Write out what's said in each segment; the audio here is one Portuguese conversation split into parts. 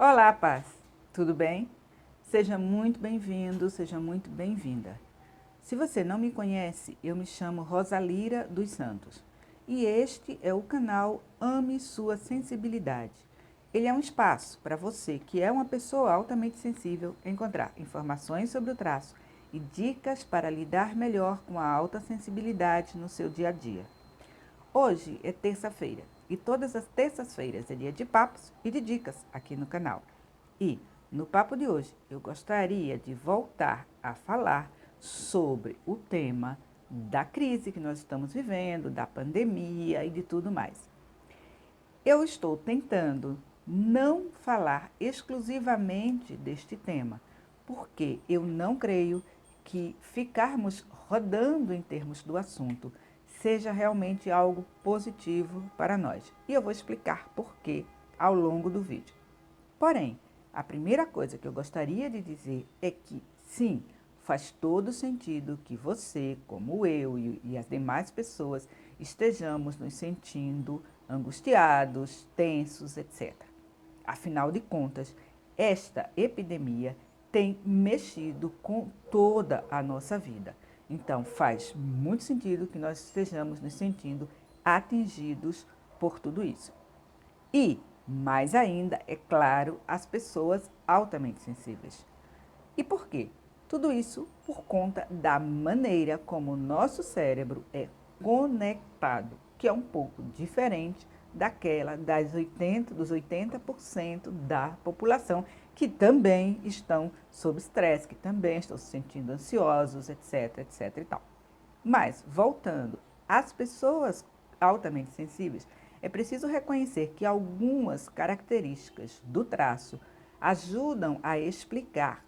Olá, paz. Tudo bem? Seja muito bem-vindo, seja muito bem-vinda. Se você não me conhece, eu me chamo Rosalira dos Santos e este é o canal Ame Sua Sensibilidade. Ele é um espaço para você que é uma pessoa altamente sensível encontrar informações sobre o traço e dicas para lidar melhor com a alta sensibilidade no seu dia a dia. Hoje é terça-feira e todas as terças-feiras é dia de papos e de dicas aqui no canal. E no papo de hoje eu gostaria de voltar a falar sobre o tema da crise que nós estamos vivendo, da pandemia e de tudo mais. Eu estou tentando não falar exclusivamente deste tema, porque eu não creio que ficarmos rodando em termos do assunto seja realmente algo positivo para nós. E eu vou explicar por quê ao longo do vídeo. Porém, a primeira coisa que eu gostaria de dizer é que, sim, faz todo sentido que você, como eu e as demais pessoas, estejamos nos sentindo angustiados, tensos, etc. Afinal de contas, esta epidemia tem mexido com toda a nossa vida. Então, faz muito sentido que nós estejamos nos sentindo atingidos por tudo isso. E, mais ainda, é claro, as pessoas altamente sensíveis. E por quê? Tudo isso por conta da maneira como o nosso cérebro é conectado, que é um pouco diferente daquela dos 80% da população que também estão sob estresse, que também estão se sentindo ansiosos, etc, etc e tal. Mas, voltando, as pessoas altamente sensíveis, é preciso reconhecer que algumas características do traço ajudam a explicar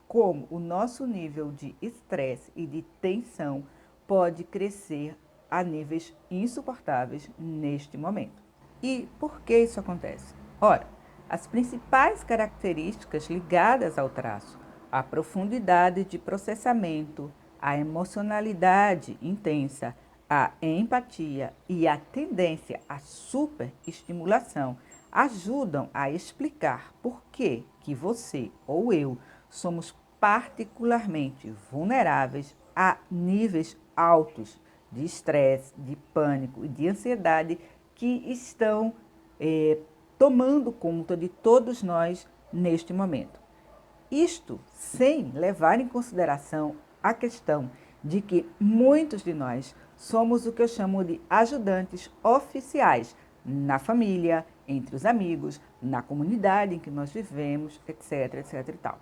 como o nosso nível de estresse e de tensão pode crescer a níveis insuportáveis neste momento. E por que isso acontece? Ora, as principais características ligadas ao traço, a profundidade de processamento, a emocionalidade intensa, a empatia e a tendência à superestimulação ajudam a explicar por que você ou eu somos particularmente vulneráveis a níveis altos de estresse, de pânico e de ansiedade que estão tomando conta de todos nós neste momento. Isto sem levar em consideração a questão de que muitos de nós somos o que eu chamo de ajudantes oficiais na família, entre os amigos, na comunidade em que nós vivemos, etc, etc e tal.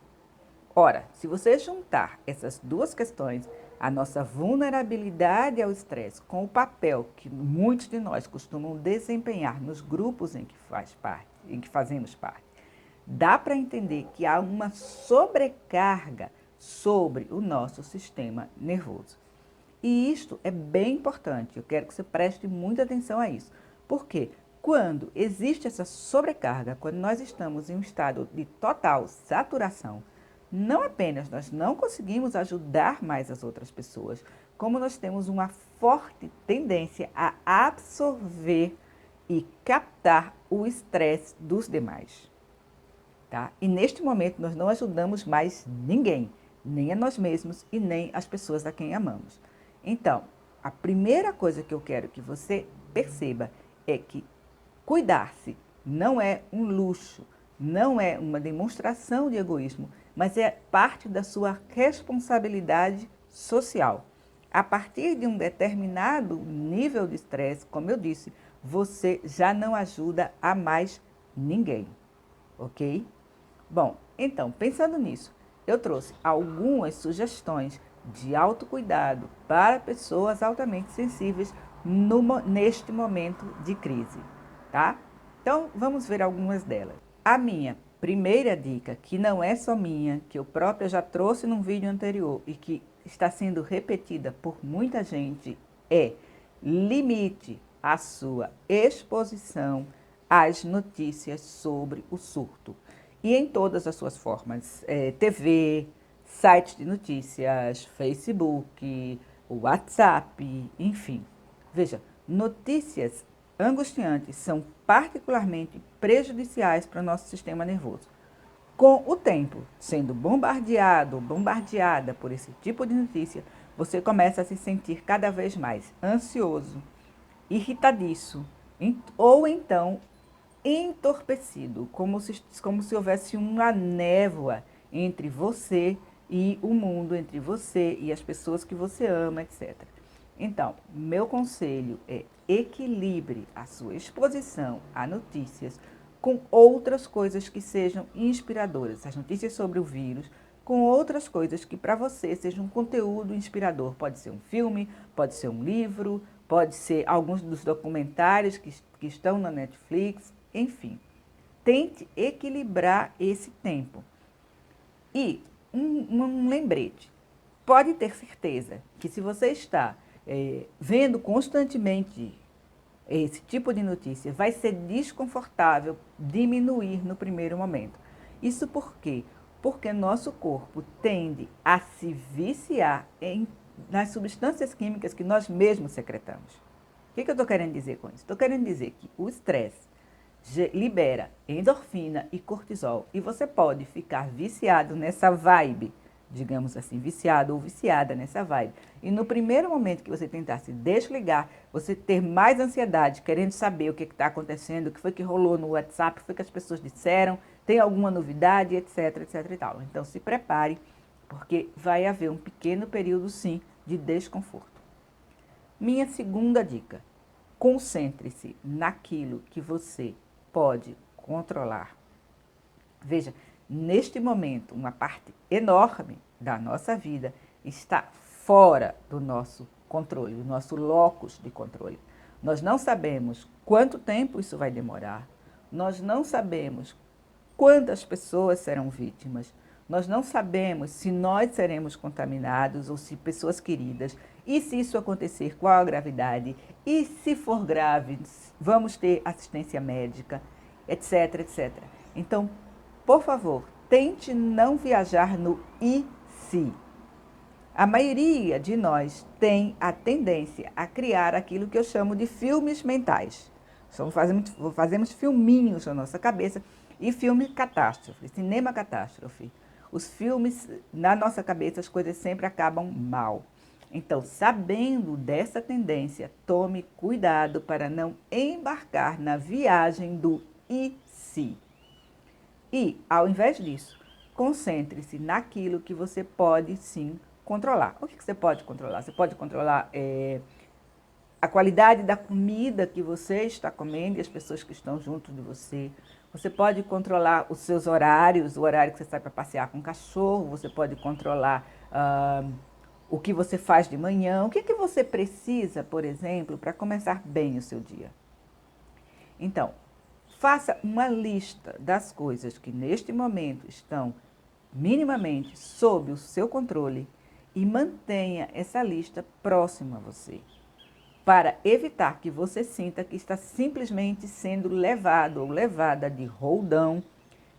Ora, se você juntar essas duas questões, a nossa vulnerabilidade ao estresse com o papel que muitos de nós costumam desempenhar nos grupos em que fazemos parte, dá para entender que há uma sobrecarga sobre o nosso sistema nervoso. E isto é bem importante, eu quero que você preste muita atenção a isso. Porque quando existe essa sobrecarga, quando nós estamos em um estado de total saturação, não apenas nós não conseguimos ajudar mais as outras pessoas, como nós temos uma forte tendência a absorver e captar o estresse dos demais. Tá? E neste momento nós não ajudamos mais ninguém, nem a nós mesmos e nem as pessoas a quem amamos. Então, a primeira coisa que eu quero que você perceba é que cuidar-se não é um luxo, não é uma demonstração de egoísmo, mas é parte da sua responsabilidade social. A partir de um determinado nível de estresse, como eu disse, você já não ajuda a mais ninguém, ok? Bom, então, pensando nisso, eu trouxe algumas sugestões de autocuidado para pessoas altamente sensíveis neste momento de crise, tá? Então, vamos ver algumas delas. A minha primeira dica, que não é só minha, que eu própria já trouxe num vídeo anterior e que está sendo repetida por muita gente, é limite a sua exposição às notícias sobre o surto. E em todas as suas formas, TV, sites de notícias, Facebook, WhatsApp, enfim. Veja, notícias angustiantes são particularmente prejudiciais para o nosso sistema nervoso. Com o tempo, sendo bombardeado ou bombardeada por esse tipo de notícia, você começa a se sentir cada vez mais ansioso, irritadiço, ou então entorpecido, como se houvesse uma névoa entre você e o mundo, entre você e as pessoas que você ama, etc. Então, meu conselho é equilibre a sua exposição a notícias com outras coisas que sejam inspiradoras. As notícias sobre o vírus, com outras coisas que para você sejam um conteúdo inspirador. Pode ser um filme, pode ser um livro, pode ser alguns dos documentários que estão na Netflix, enfim. Tente equilibrar esse tempo. E um lembrete, pode ter certeza que se você está vendo constantemente esse tipo de notícia, vai ser desconfortável diminuir no primeiro momento. Isso por quê? Porque nosso corpo tende a se viciar nas substâncias químicas que nós mesmos secretamos. O que eu estou querendo dizer com isso? Estou querendo dizer que o estresse libera endorfina e cortisol e você pode ficar viciado nessa vibe, digamos assim, viciado ou viciada nessa vibe. E no primeiro momento que você tentar se desligar, você ter mais ansiedade, querendo saber o que está acontecendo, o que foi que rolou no WhatsApp, o que foi que as pessoas disseram, tem alguma novidade, etc, etc e tal. Então se prepare, porque vai haver um pequeno período, sim, de desconforto. Minha segunda dica, concentre-se naquilo que você pode controlar. Veja, neste momento, uma parte enorme da nossa vida está fora do nosso controle, do nosso locus de controle. Nós não sabemos quanto tempo isso vai demorar, nós não sabemos quantas pessoas serão vítimas, nós não sabemos se nós seremos contaminados ou se pessoas queridas, e se isso acontecer, qual a gravidade, e se for grave, vamos ter assistência médica, etc, etc. Então, por favor, tente não viajar no e se. A maioria de nós tem a tendência a criar aquilo que eu chamo de filmes mentais. Fazemos filminhos na nossa cabeça e filme catástrofe, cinema catástrofe. Os filmes, na nossa cabeça, as coisas sempre acabam mal. Então, sabendo dessa tendência, tome cuidado para não embarcar na viagem do e se. E, ao invés disso, concentre-se naquilo que você pode sim controlar. O que você pode controlar? Você pode controlar a qualidade da comida que você está comendo e as pessoas que estão junto de você. Você pode controlar os seus horários, o horário que você sai para passear com o cachorro. Você pode controlar o que você faz de manhã. O que você precisa, por exemplo, para começar bem o seu dia? Então, faça uma lista das coisas que neste momento estão minimamente sob o seu controle e mantenha essa lista próxima a você, para evitar que você sinta que está simplesmente sendo levado ou levada de roldão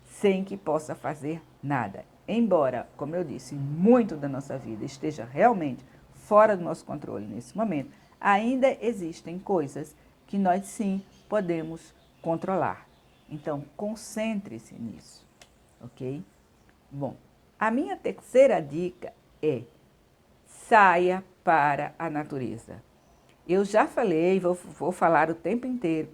sem que possa fazer nada. Embora, como eu disse, muito da nossa vida esteja realmente fora do nosso controle nesse momento, ainda existem coisas que nós sim podemos controlar. Então, concentre-se nisso, ok? Bom, a minha terceira dica é saia para a natureza. Eu já falei, vou falar o tempo inteiro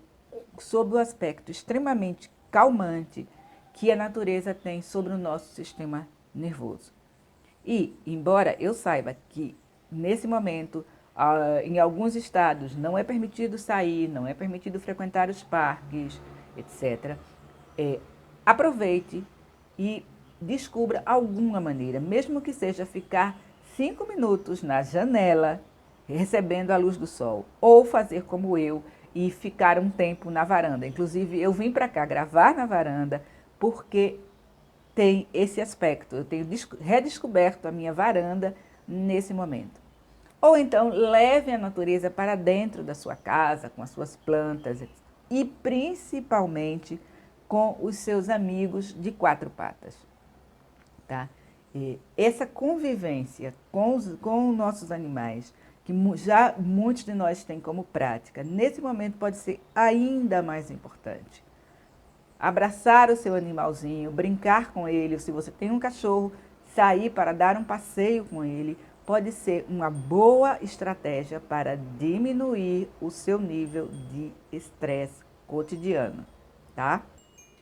sobre o aspecto extremamente calmante que a natureza tem sobre o nosso sistema nervoso. E, embora eu saiba que, nesse momento, em alguns estados não é permitido sair, não é permitido frequentar os parques, etc., aproveite e descubra alguma maneira, mesmo que seja ficar 5 minutos na janela, recebendo a luz do sol, ou fazer como eu e ficar um tempo na varanda. Inclusive, eu vim para cá gravar na varanda porque tem esse aspecto. Eu tenho redescoberto a minha varanda nesse momento. Ou então, leve a natureza para dentro da sua casa, com as suas plantas e principalmente com os seus amigos de 4 patas. Tá? E essa convivência com os nossos animais que já muitos de nós têm como prática, nesse momento pode ser ainda mais importante. Abraçar o seu animalzinho, brincar com ele, se você tem um cachorro, sair para dar um passeio com ele, pode ser uma boa estratégia para diminuir o seu nível de estresse cotidiano, tá?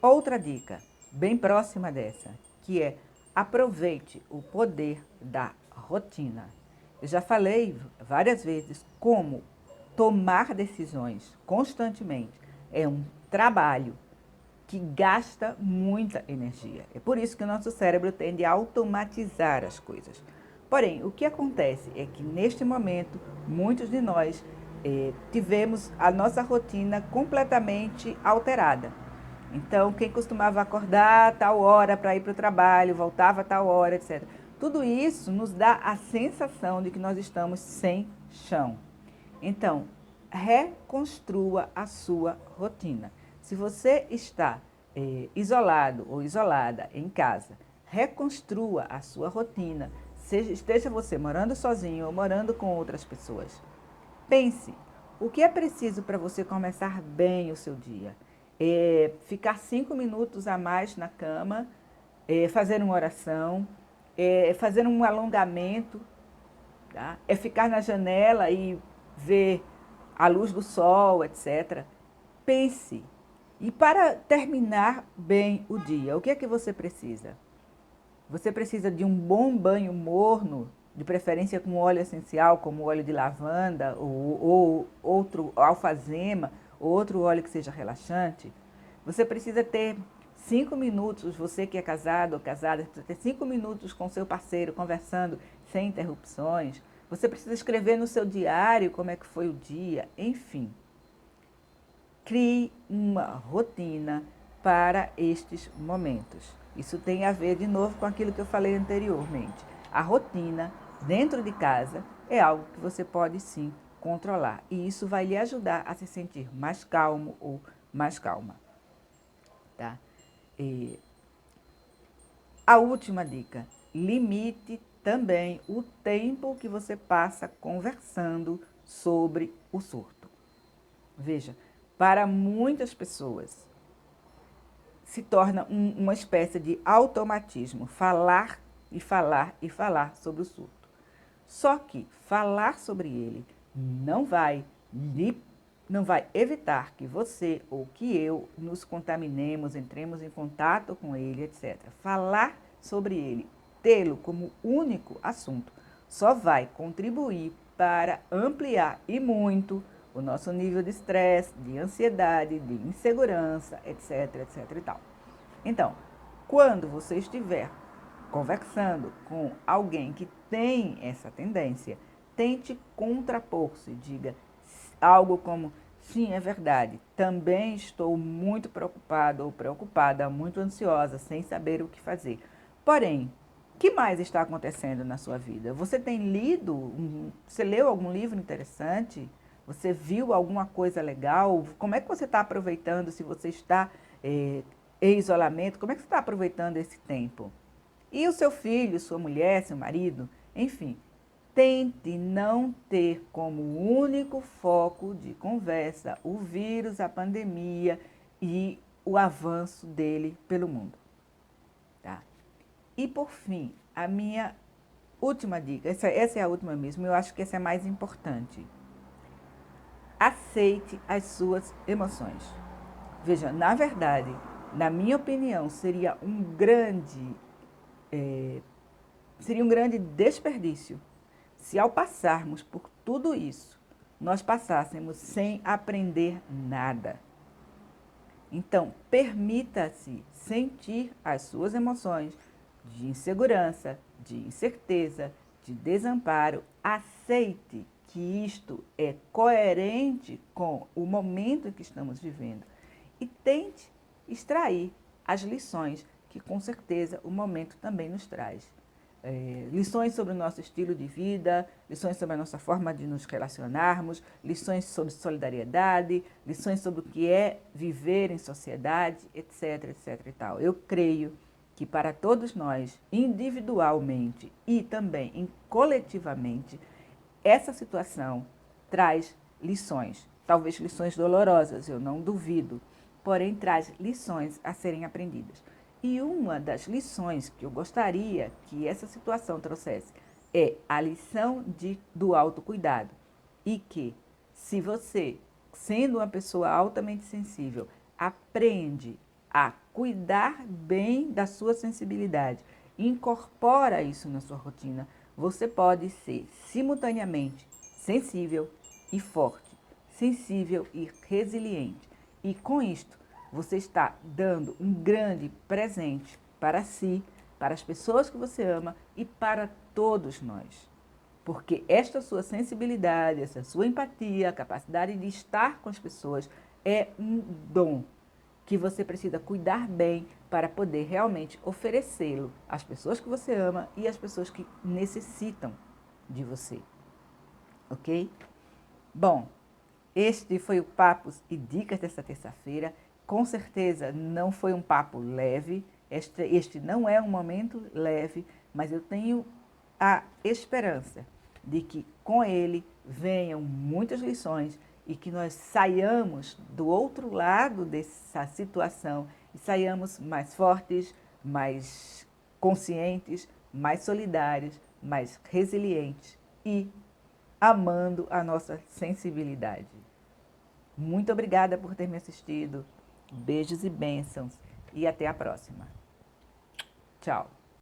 Outra dica, bem próxima dessa, que é aproveite o poder da rotina. Eu já falei várias vezes como tomar decisões constantemente é um trabalho que gasta muita energia. É por isso que o nosso cérebro tende a automatizar as coisas. Porém, o que acontece é que neste momento, muitos de nós tivemos a nossa rotina completamente alterada. Então, quem costumava acordar a tal hora para ir para o trabalho, voltava a tal hora, etc. Tudo isso nos dá a sensação de que nós estamos sem chão. Então, reconstrua a sua rotina. Se você está isolado ou isolada em casa, reconstrua a sua rotina. Esteja você morando sozinho ou morando com outras pessoas. Pense, o que é preciso para você começar bem o seu dia? Ficar 5 minutos a mais na cama, fazer uma oração, fazer um alongamento, tá? É ficar na janela e ver a luz do sol, etc. Pense. E para terminar bem o dia, o que é que você precisa? Você precisa de um bom banho morno, de preferência com óleo essencial, como óleo de lavanda ou outro alfazema, ou outro óleo que seja relaxante. Você precisa ter 5 minutos, você que é casado ou casada, precisa ter 5 minutos com seu parceiro conversando sem interrupções. Você precisa escrever no seu diário como é que foi o dia, enfim. Crie uma rotina para estes momentos. Isso tem a ver, de novo, com aquilo que eu falei anteriormente. A rotina, dentro de casa, é algo que você pode sim controlar. E isso vai lhe ajudar a se sentir mais calmo ou mais calma. Tá? E a última dica, limite também o tempo que você passa conversando sobre o surto. Veja, para muitas pessoas se torna uma espécie de automatismo, falar e falar e falar sobre o surto. Só que falar sobre ele não vai evitar que você ou que eu nos contaminemos, entremos em contato com ele, etc. Falar sobre ele, tê-lo como único assunto, só vai contribuir para ampliar e muito o nosso nível de estresse, de ansiedade, de insegurança, etc, etc e tal. Então, quando você estiver conversando com alguém que tem essa tendência, tente contrapor-se, diga algo como: sim, é verdade, também estou muito preocupado ou preocupada, muito ansiosa, sem saber o que fazer. Porém, o que mais está acontecendo na sua vida? Você tem lido, você leu algum livro interessante? Você viu alguma coisa legal? Como é que você está aproveitando, se você está em isolamento, como é que você está aproveitando esse tempo? E o seu filho, sua mulher, seu marido, enfim, tente não ter como único foco de conversa o vírus, a pandemia e o avanço dele pelo mundo. Tá? E por fim, a minha última dica, essa é a última mesmo, eu acho que essa é a mais importante. Aceite as suas emoções. Veja, na verdade, na minha opinião, seria um grande desperdício se ao passarmos por tudo isso, nós passássemos sem aprender nada. Então, permita-se sentir as suas emoções de insegurança, de incerteza, de desamparo. Aceite que isto é coerente com o momento em que estamos vivendo e tente extrair as lições que com certeza o momento também nos traz. Lições sobre o nosso estilo de vida, lições sobre a nossa forma de nos relacionarmos, lições sobre solidariedade, lições sobre o que é viver em sociedade, etc, etc e tal. Eu creio que para todos nós, individualmente e também coletivamente, essa situação traz lições, talvez lições dolorosas, eu não duvido, porém traz lições a serem aprendidas. E uma das lições que eu gostaria que essa situação trouxesse é a lição do autocuidado. E que, se você, sendo uma pessoa altamente sensível, aprende a cuidar bem da sua sensibilidade, incorpora isso na sua rotina, você pode ser simultaneamente sensível e forte, sensível e resiliente. E com isto, você está dando um grande presente para si, para as pessoas que você ama e para todos nós. Porque esta sua sensibilidade, essa sua empatia, a capacidade de estar com as pessoas é um dom que você precisa cuidar bem para poder realmente oferecê-lo às pessoas que você ama e às pessoas que necessitam de você. Ok? Bom, este foi o Papos e Dicas dessa terça-feira. Com certeza não foi um papo leve, este não é um momento leve, mas eu tenho a esperança de que com ele venham muitas lições e que nós saiamos do outro lado dessa situação e saiamos mais fortes, mais conscientes, mais solidários, mais resilientes e amando a nossa sensibilidade. Muito obrigada por ter me assistido. Beijos e bênçãos e até a próxima. Tchau.